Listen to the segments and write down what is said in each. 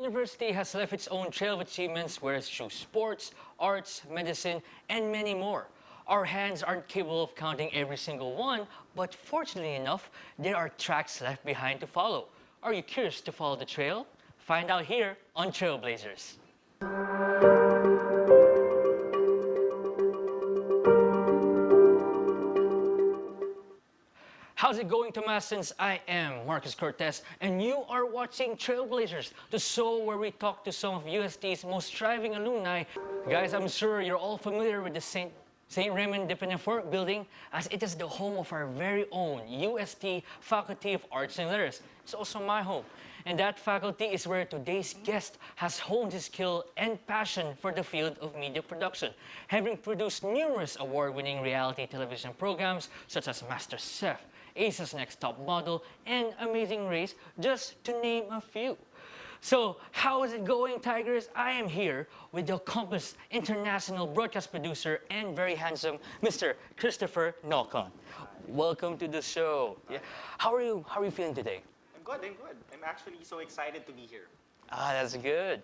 University has left its own trail of achievements, whereas through sports, arts, medicine, and many more. Our hands aren't capable of counting every single one, but fortunately enough, there are tracks left behind to follow. Are you curious to follow the trail? Find out here on Trailblazers. How's it going, Tomasans? I am Marcus Cortez, and you are watching Trailblazers, the show where we talk to some of UST's most thriving alumni. Guys, I'm sure you're all familiar with the St. Raymond de Penafort building, as it is the home of our very own UST Faculty of Arts and Letters. It's also my home. And that faculty is where today's guest has honed his skill and passion for the field of media production, having produced numerous award-winning reality television programs such as MasterChef, Ace's Next Top Model, and Amazing Race, just to name a few. So, how is it going, Tigers? I am here with the accomplished international broadcast producer and very handsome Mr. Christopher Nocon. Welcome to the show. Yeah. How are you feeling today? I'm good. I'm actually so excited to be here. That's good.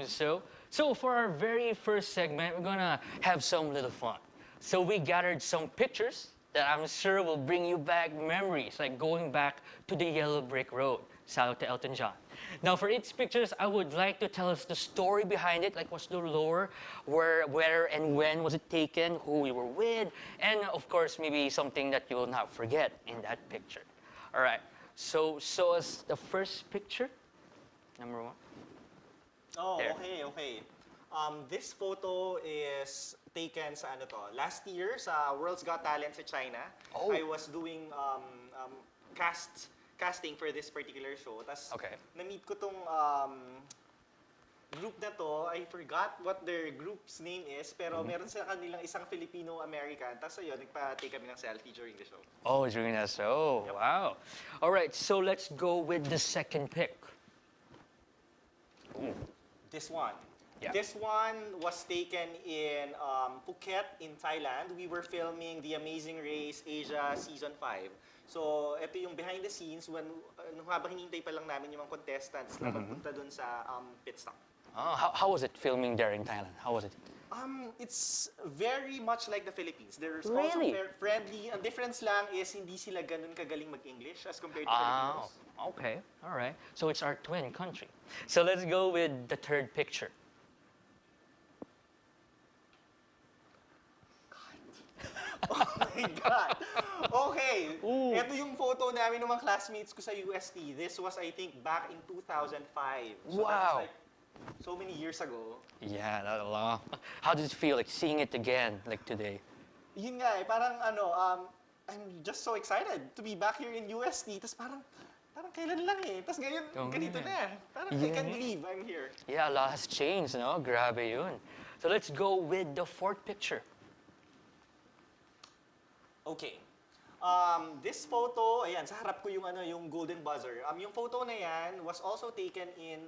So for our very first segment, we're gonna have some little fun. So we gathered some pictures that I'm sure will bring you back memories, like going back to the yellow brick road. Shout out to Elton John. Now for each pictures, I would like to tell us the story behind it, like what's the lore, where and when was it taken, who we were with, and of course maybe something that you will not forget in that picture. All right, so show us the first picture, number one. Oh, There. okay. This photo is taken sa last year sa World's Got Talent sa China. Oh. I was doing casting for this particular show. Tas Okay. na-meet ko tong group na to. I forgot what their group's name is, pero meron sa kanilang isang Filipino-American. Tas ayun, nagpa-take kami ng selfie during the show. Oh, during that show. Yep. Wow. All right, so let's go with the second pick. Ooh. This one. Yeah. This one was taken in Phuket in Thailand. We were filming The Amazing Race Asia Season 5. So, ito yung behind the scenes when habang hinihintay pa lang namin yung mga contestants na magpunta dun sa pit stop. Oh, how was it filming there in Thailand? How was it? It's very much like the Philippines. There's Really? also very friendly. Ang difference lang is hindi sila ganun kagaling mag-English as compared to Ah, Filipinos. okay. All right. So it's our twin country. So let's go with the third picture. Oh my God! Okay, Ooh. ito yung photo namin ng mga classmates ko sa UST. This was, I think, back in 2005. So Wow. that's like so many years ago. Yeah, that's a lot. How does it feel like seeing it again, like today? Yun nga parang I'm just so excited to be back here in UST. Tapos parang kailan lang eh. Tapos ngayon, Oo ganito nga. na. Parang I Yeah. can't believe I'm here. Yeah, a lot has changed, no? Grabe yun. So let's go with the fourth picture. Okay. This photo, ayan, sa harap ko yung golden buzzer. Yung photo na yan was also taken in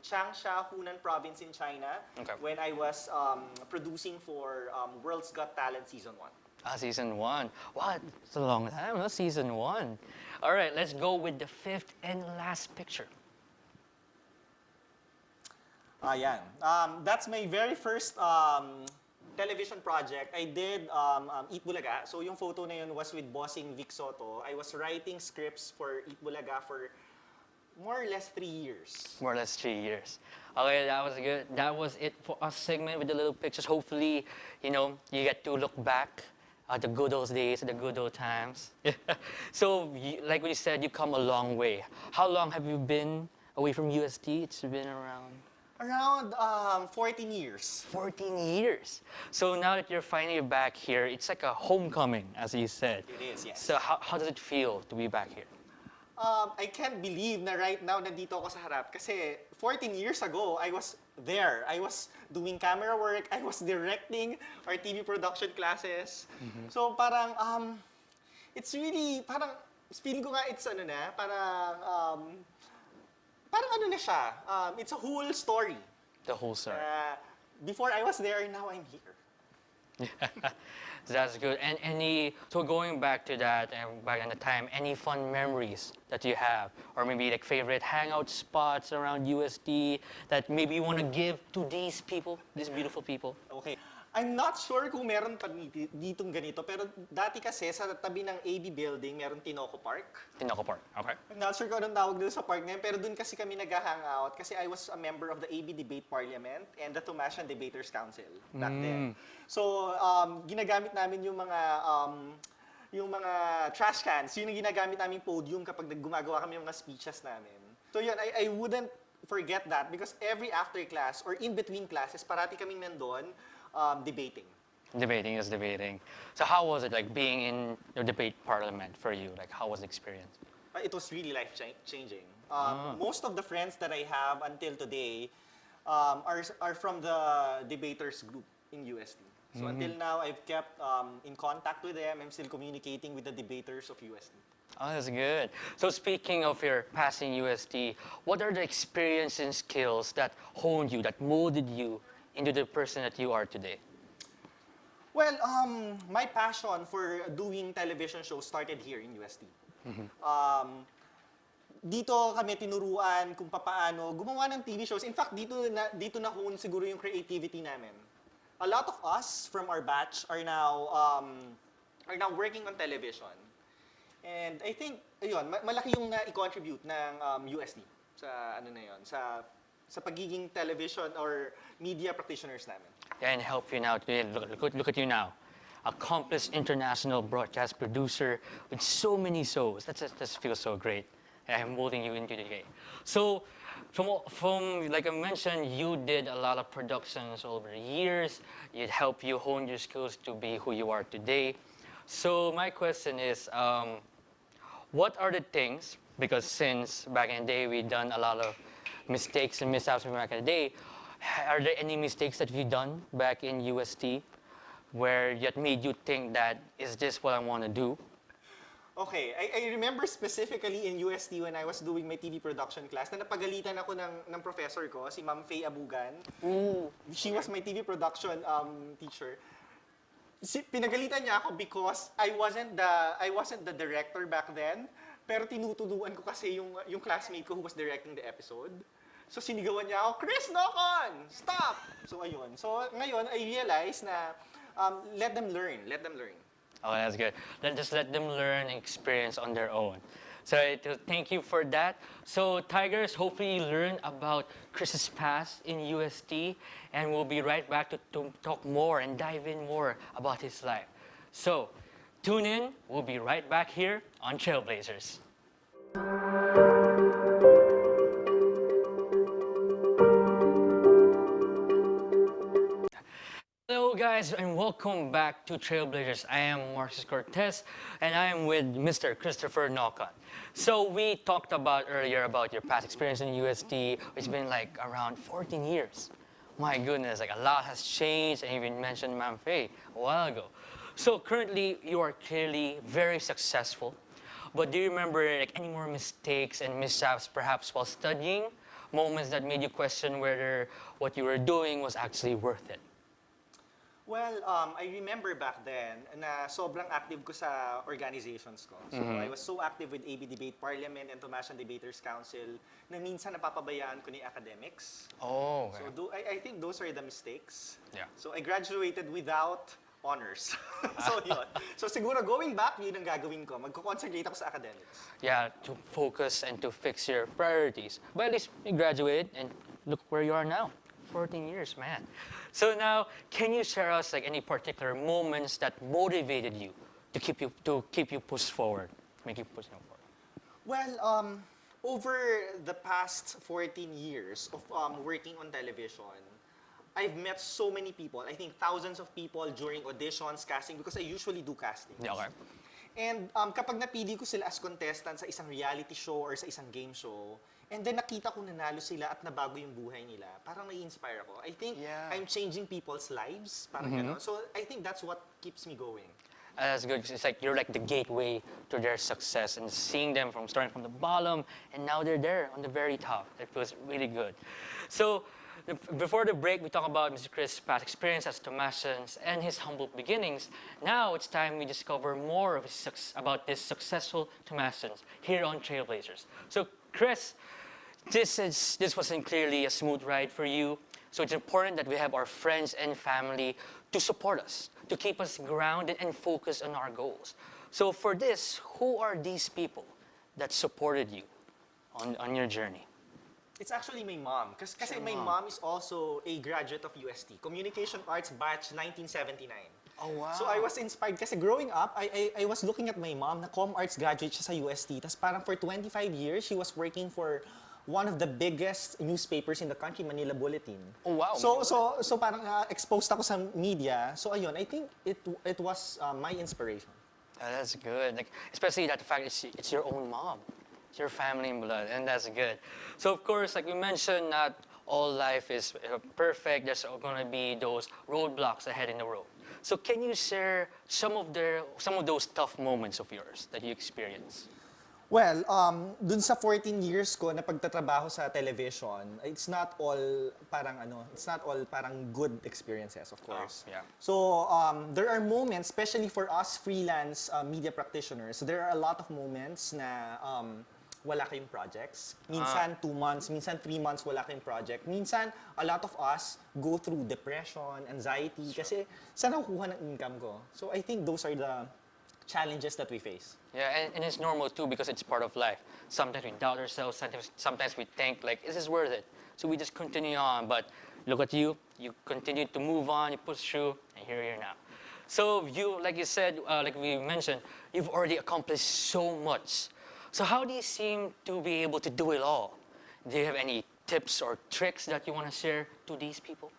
Changsha, Hunan Province in China, Okay. when I was producing for World's Got Talent Season 1. Season 1. Wow, it's a long time, no? Season 1. All right, let's go with the fifth and last picture. Ayan. That's my very first television project. I did Eat Bulaga. So yung photo na yun was with bossing Vic Soto. I was writing scripts for Eat Bulaga for more or less 3 years. More or less 3 years. Okay, that was good. That was it for our segment with the little pictures. Hopefully, you get to look back at the good old days, the good old times. So, like we said, you come a long way. How long have you been away from UST? It's been around 14 years. 14 years. So now that you're finally back here, it's like a homecoming, as you said. It is, yes. So how does it feel to be back here? I can't believe na right now nandito ako sa harap kasi 14 years ago, I was there. I was doing camera work, I was directing our TV production classes. So parang, it's really, parang, feeling ko nga it's parang ano na siya, it's a whole story. The whole story. Before I was there, now I'm here. That's good. And so going back to that and back in the time, any fun memories that you have, or maybe like favorite hangout spots around USD that maybe you want to give to these people, these beautiful people? Okay. I'm not sure kung meron pa ditong ganito, pero dati kasi sa tabi ng AB building, meron Tinoco Park. Tinoco Park, okay. I'm not sure kung anong tawag doon sa park na yun, pero doon kasi kami nag-hangout kasi I was a member of the AB Debate Parliament and the Tomasian Debaters Council back then. So, ginagamit namin yung mga trash cans, yun yung ginagamit naming podium kapag gumagawa kami ng mga speeches namin. So yun, I wouldn't forget that because every after class or in between classes, parati kaming nandun debating. Debating is debating. So how was it like being in the debate parliament for you? Like how was the experience? It was really life-changing. Most of the friends that I have until today are from the debaters group in USD. So until now, I've kept in contact with them. I'm still communicating with the debaters of USD. Oh, that's good. So speaking of your passing USD, what are the experiences and skills that honed you, that molded you into the person that you are today? Well, my passion for doing television shows started here in USD. Dito kami tinuruan kung paano gumawa ng TV shows. In fact, dito na hone siguro yung creativity namin. A lot of us from our batch are now working on television. And I think, ayun, malaki yung i-contribute ng USD sa ano na yun, sa pagiging television or media practitioners namin. Yeah, and help you now. Look at you now. Accomplished international broadcast producer with so many shows. That just feels so great. I'm molding you into today. So, from like I mentioned, you did a lot of productions over the years. It helped you hone your skills to be who you are today. So my question is, what are the things, because since back in the day we've done a lot of mistakes and mishaps back in the day, are there any mistakes that you've done back in UST where that made you think that, is this what I want to do? Okay, I remember specifically in UST when I was doing my TV production class na napagalitan ako ng professor ko, si Ma'am Faye Abugan. She was my TV production teacher. Pinagalitan niya ako because I wasn't the director back then, pero tinutuduan ko kasi yung classmate ko who was directing the episode. So sinigawan niya ako, "Chris Nocon! Stop!" So ayun. So ngayon I realized na let them learn. Oh, that's good. Just let them learn and experience on their own. So thank you for that. So Tigers, hopefully you learn about Chris's past in UST, and we'll be right back to talk more and dive in more about his life. So tune in. We'll be right back here on Trailblazers. Hello guys and welcome back to Trailblazers. I am Marcus Cortez and I am with Mr. Christopher Nocon. So we talked about earlier about your past experience in USD. It's been like around 14 years. My goodness, like a lot has changed, and even mentioned Ma'am Faye a while ago. So currently you are clearly very successful. But do you remember like any more mistakes and mishaps perhaps while studying? Moments that made you question whether what you were doing was actually worth it? Well, I remember back then na sobrang active ko sa organizations ko. So I was so active with AB Debate Parliament and Tomasian Debaters Council na minsan napapabayaan ko ni academics. Oh, okay. So I think those are the mistakes. Yeah. So I graduated without honors. So yun. So siguro going back, yun ang gagawin ko. Magko-concentrate ako sa academics. Yeah, to focus and to fix your priorities. But at least you graduated and look where you are now. 14 years, man. So now, can you share us like any particular moments that motivated you to keep you pushed forward, make you push forward? Well, over the past 14 years of working on television, I've met so many people. I think thousands of people during auditions, casting, because I usually do castings. Yeah, okay. And kapag napili ko sila as contestant sa isang reality show or sa isang game show, and then nakita ko nanalo sila at nabago yung buhay nila, parang nai-inspire ako. I think I'm changing people's lives, parang gano'n. So I think that's what keeps me going. That's good 'cause it's like you're like the gateway to their success and seeing them from starting from the bottom and now they're there on the very top. It feels really good. So before the break, we talked about Mr. Chris' past experience as Tomasans and his humble beginnings. Now it's time we discover more of about this successful Tomasans here on Trailblazers. So Chris, this wasn't clearly a smooth ride for you. So it's important that we have our friends and family to support us, to keep us grounded and focused on our goals. So for this, who are these people that supported you on your journey? It's actually my mom. Kasi Your my mom. mom is also a graduate of UST, Communication Arts Batch 1979. Oh, wow. So I was inspired kasi growing up, I was looking at my mom na Com Arts graduate siya sa UST. Tapos parang for 25 years, she was working for one of the biggest newspapers in the country, Manila Bulletin. Oh, wow. So parang exposed ako sa media. So ayun, I think it was my inspiration. That's good. Like, especially that the fact it's your own mom. It's your family in blood, and that's good. So of course, like we mentioned, not all life is perfect. There's going to be those roadblocks ahead in the road. So can you share some of those tough moments of yours that you experienced? Well, dun sa 14 years ko na pagtatrabaho sa television, it's not all parang good experiences, of course. yeah. So, there are moments, especially for us freelance media practitioners, there are a lot of moments na wala kayong projects. Minsan 2 months, minsan 3 months wala kayong project. Minsan, a lot of us go through depression, anxiety, kasi saan ako kuha ng income ko? So, I think those are the challenges that we face. Yeah, and it's normal too because it's part of life. Sometimes we doubt ourselves, sometimes we think like, is this worth it? So we just continue on, but look at you continue to move on, you push through, and here you are now. So you, like you said, like we mentioned, you've already accomplished so much. So how do you seem to be able to do it all? Do you have any tips or tricks that you want to share to these people?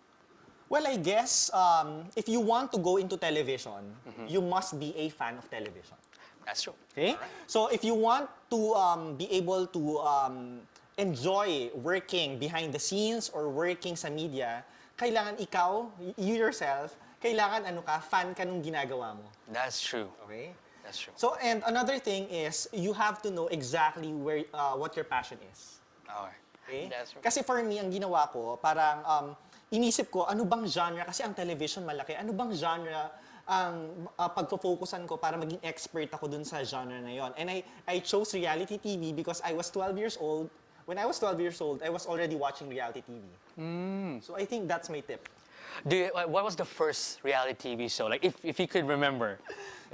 Well, I guess if you want to go into television, you must be a fan of television. That's true. Okay? So if you want to be able to enjoy working behind the scenes or working sa media, kailangan ikaw, you yourself, kailangan fan ka nung ginagawa mo. That's true. Okay? That's true. So, and another thing is, you have to know exactly where what your passion is. Alright. Okay? That's true. Kasi for me, ang ginawa ko, parang inisip ko, ano bang genre, kasi ang television malaki, ano bang genre ang pagpo-focusan ko para maging expert ako dun sa genre na yon. And I chose reality TV because I was 12 years old. When I was 12 years old, I was already watching reality TV. So I think that's my tip. What was the first reality TV show? Like, if you could remember.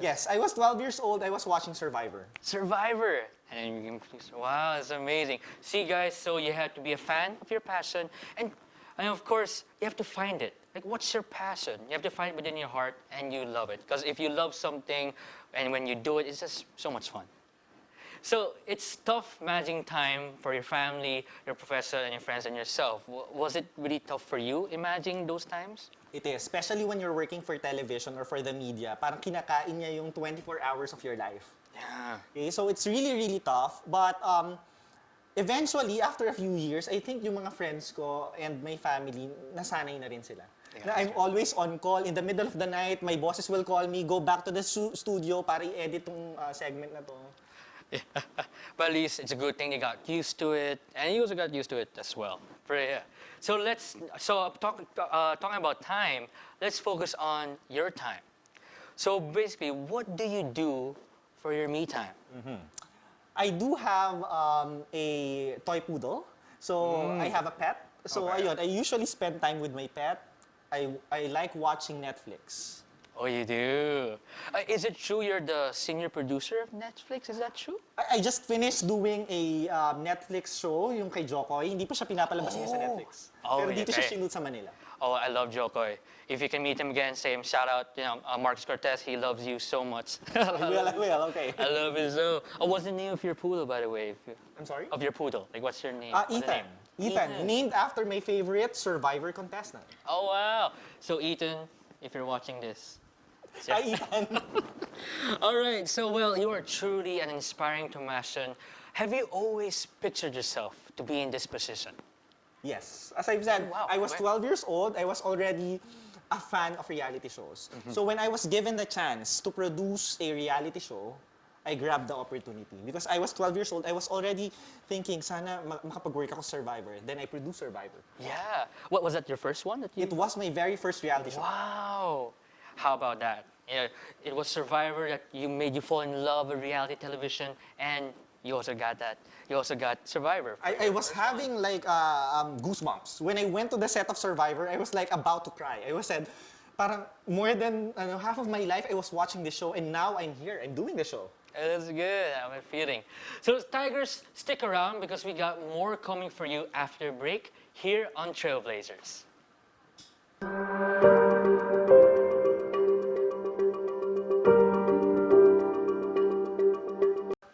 Yes, I was 12 years old, I was watching Survivor. Survivor. And wow, it's amazing. See, guys, so you have to be a fan of your passion, and of course, you have to find it. Like, what's your passion? You have to find it within your heart, and you love it. Because if you love something, and when you do it, it's just so much fun. So it's tough managing time for your family, your professor, and your friends, and yourself. Was it really tough for you imagining those times? It is, especially when you're working for television or for the media. Parang kinakain niya yung 24 hours of your life. Yeah. Okay, so it's really, really tough. But eventually, after a few years, I think yung mga friends ko and my family, nasanay na rin sila. Yeah, Na I'm always on call. In the middle of the night, my bosses will call me, go back to the studio para i-edit tong segment na to. Yeah. But at least it's a good thing they got used to it, and you also got used to it as well. But yeah. So talking about time, let's focus on your time. So basically, what do you do for your me time? I do have a toy poodle. So I have a pet. So Okay. ayun, I usually spend time with my pet. I like watching Netflix. Oh, you do. Is it true you're the senior producer of Netflix? Is that true? I just finished doing a Netflix show, yung kay Jokoy. Hindi pa siya pinapalabas niya sa Netflix. Oh, Pero dito siya okay. shoot sa Manila. Oh, I love Jokoy. If you can meet him again, say him shout out, Marcus Cortez. He loves you so much. I will, okay. I love it so. Oh, what's the name of your poodle, by the way? I'm sorry? Of your poodle. Like, what's your name? What's the Ethan. name? Ethan. Named after my favorite Survivor contestant. Oh, wow. So, Ethan, if you're watching this. Hi, Ethan. All right. So, well, you are truly an inspiring Tomasian. Have you always pictured yourself to be in this position? Yes. As I've said, Wow, I was okay. 12 years old. I was already a fan of reality shows. So when I was given the chance to produce a reality show, I grabbed the opportunity. Because I was 12 years old, I was already thinking, sana makapag-work ako sa Survivor. Then I produced Survivor. Yeah. What was that, your first one that you? It was my very first reality show. Wow. How about that? Yeah, it was Survivor that you made you fall in love with reality television, and you also got that. You also got Survivor. I was having like goosebumps. When I went to the set of Survivor, I was like about to cry. I was said, parang more than half of my life I was watching the show, and now I'm here. I'm doing the show. That's good. I'm feeling. So Tigers, stick around because we got more coming for you after break here on Trailblazers.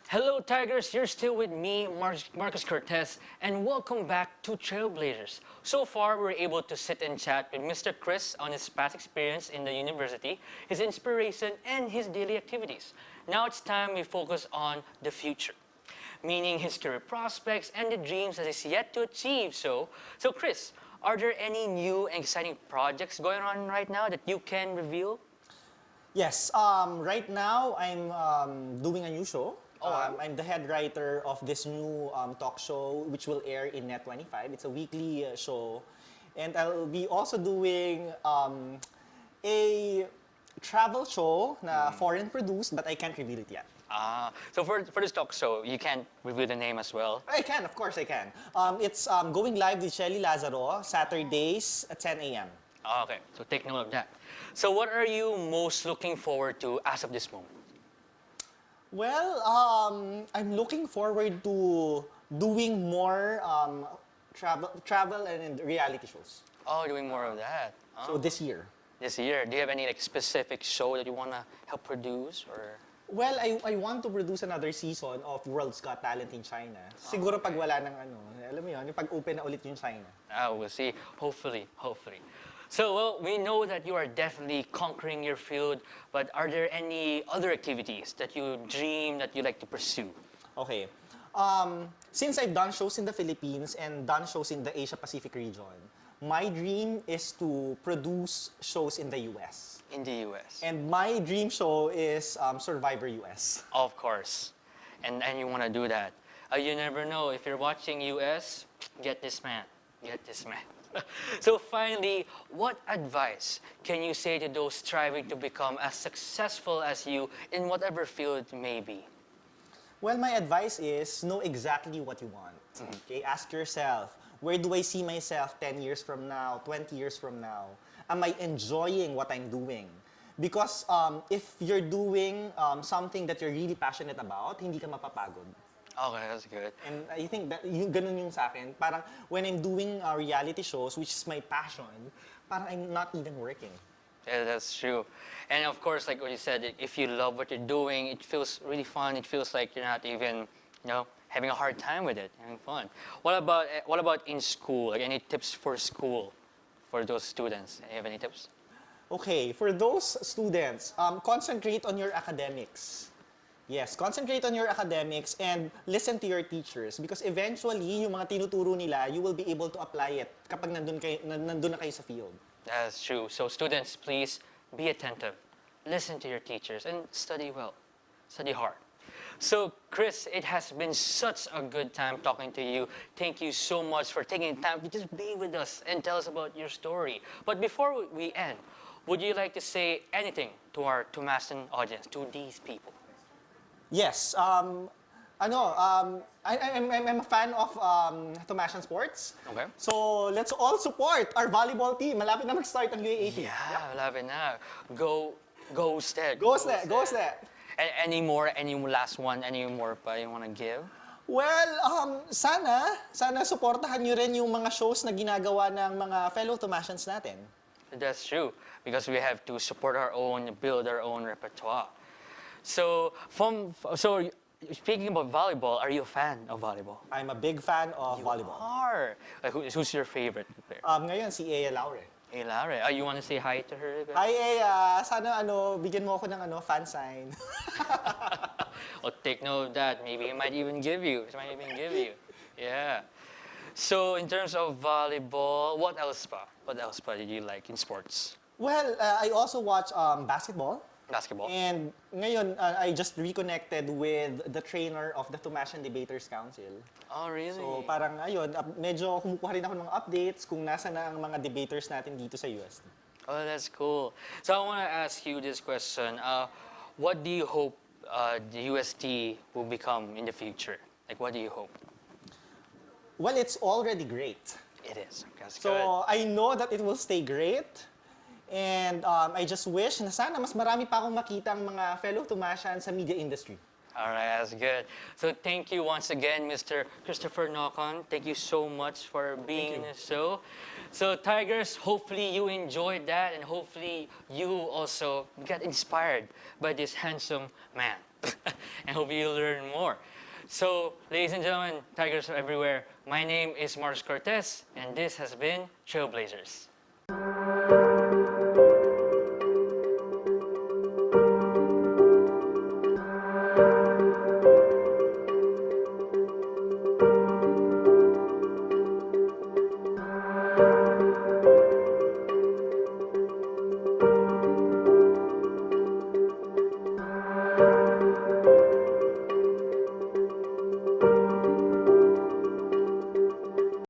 Hello Tigers, you're still with me, Marcus Cortez, and welcome back to Trailblazers. So far, we were able to sit and chat with Mr. Chris on his past experience in the university, his inspiration, and his daily activities. Now it's time we focus on the future, meaning his career prospects and the dreams that he's yet to achieve. So Chris, are there any new and exciting projects going on right now that you can reveal? Yes, right now I'm doing a new show. I'm the head writer of this new talk show which will air in Net25. It's a weekly show. And I'll be also doing a travel show na foreign produced, but I can't reveal it yet. So for this talk show, you can't reveal the name as well? I can, of course I can. It's going live with Shelly Lazaro, Saturdays at 10 a.m. Okay, so take note of that. So what are you most looking forward to as of this moment? Well, I'm looking forward to doing more travel and reality shows. Oh, doing more of that. So this year. This year, do you have any like specific show that you want to help produce or? Well, I want to produce another season of World's Got Talent in China. Siguro pag wala ng alam mo yun, yung pag-open na ulit yung China. We'll see. Hopefully. So, well, we know that you are definitely conquering your field, but are there any other activities that you dream that you like to pursue? Okay. Since I've done shows in the Philippines and done shows in the Asia-Pacific region, my dream is to produce shows in the US. In the US? And my dream show is Survivor US. Of course. And you want to do that. You never know. If you're watching US, get this man. Get this man. So finally, what advice can you say to those striving to become as successful as you in whatever field it may be? Well, my advice is know exactly what you want. Okay, ask yourself, where do I see myself 10 years from now, 20 years from now? Am I enjoying what I'm doing? Because if you're doing something that you're really passionate about, hindi ka mapapagod. Okay, that's good. And I think that ganun yung sa akin. Parang when I'm doing reality shows, which is my passion, parang I'm not even working. Yeah, that's true. And of course, like what you said, if you love what you're doing, it feels really fun. It feels like you're not even, having a hard time with it, having fun. What about in school? Like any tips for school, for those students? Do you have any tips? Okay, for those students, concentrate on your academics. Yes, concentrate on your academics and listen to your teachers because eventually, yung mga tinuturo nila, you will be able to apply it kapag nandun na kayo sa field. That's true. So students, please be attentive. Listen to your teachers and study well. Study hard. So Chris, it has been such a good time talking to you. Thank you so much for taking time to just be with us and tell us about your story. But before we end, would you like to say anything to our Tumasan audience, to these people? Yes. I'm a fan of Tumasan sports. Okay. So let's all support our volleyball team. Malapit na mag-start ang UAAP. Yeah, malapit na. Go Stead. Go Stead. Any last one, any more pa you want to give? Well, sana suportahan nyo rin yung mga shows na ginagawa ng mga fellow Tumasans natin. That's true, because we have to support our own, build our own repertoire. So speaking about volleyball, are you a fan of volleyball? I'm a big fan of volleyball. Are. Like, who's your favorite player? Ngayon, si Ea Laure. Hey, Lara, you want to say hi to her? Hi, Ea. Sana bigyan mo ako ng fan sign. Well, take note of that. Maybe he might even give you. Yeah. So in terms of volleyball, what else pa did you like in sports? Well, I also watch basketball. Basketball? And ngayon, I just reconnected with the trainer of the Tomasian Debaters Council. Oh, really? So parang ayun, medyo kumukuha rin ako ng updates kung nasa na ang mga debaters natin dito sa UST. Oh, that's cool. So I want to ask you this question. What do you hope the UST will become in the future? Like, what do you hope? Well, it's already great. It is. That's good. So I know that it will stay great. And I just wish na sana mas marami pa akong makita ang mga fellow Tomasian sa media industry. All right, that's good. So thank you once again, Mr. Christopher Nocon. Thank you so much for being in the show. So Tigers, hopefully you enjoyed that and hopefully you also get inspired by this handsome man. And hope you learn more. So, ladies and gentlemen, Tigers are everywhere. My name is Marcus Cortez and this has been Trailblazers.